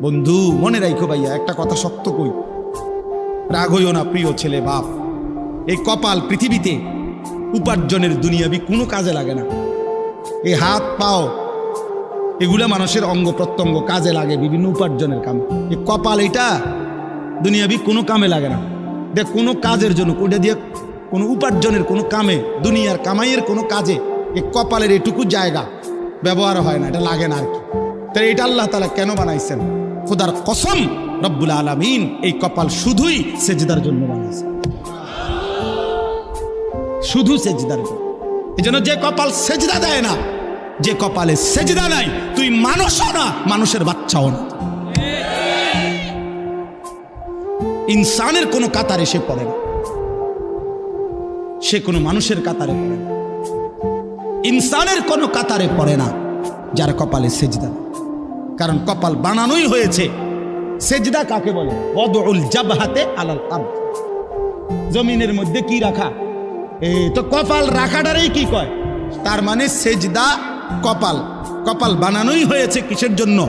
বন্ধু মনে রাখো ভাইয়া, একটা কথা শক্ত কই, রাগ হইও না প্রিয় ছেলে বাপ। এই কপাল পৃথিবীতে উপার্জনের দুনিয়াবি কোনো কাজে লাগে না। এই হাত পাও এগুলা মানুষের অঙ্গ প্রত্যঙ্গ কাজে লাগে বিভিন্ন উপার্জনের কামে। এই কপাল এটা দুনিয়াবি কোনো কামে লাগে না। দেখ কোনো কাজের জন্য ওটা দিয়ে কোনো উপার্জনের কোনো কামে, দুনিয়ার কামাইয়ের কোনো কাজে এই কপালের এটুকু জায়গা ব্যবহার হয় না, এটা লাগে না আর কি। তাই এটা আল্লাহ তাআলা কেন বানাইছেন? খোদার কসম রব্বুল আলামিন এই কপাল শুধুই সেজদার জন্য বানাইছেন, শুধু সেজদার জন্য। এই জন্য যে কপাল সেজদা দেয় না, যে কপালে সেজদা নাই, তুই মানুষও না, মানুষের বাচ্চাও না। ইনসানের কোনো কাতারে সে পড়ে না, সে কোনো মানুষের কাতারে পড়ে না। ইনসানের কোনো কাতারে পড়ে না যার কপালে সেজদা। কারণ কপাল বানানোই হয়েছে। সেজদা কাকে বলে? ওয়াদউল জাবহাতে আলাল আরদ, জমিনের মধ্যে কি রাখা। এই তো কপাল রাখাটারই কি কয়? তার মানে সেজদা কপাল, কপাল বানানোই হয়েছে কিসের জন্য?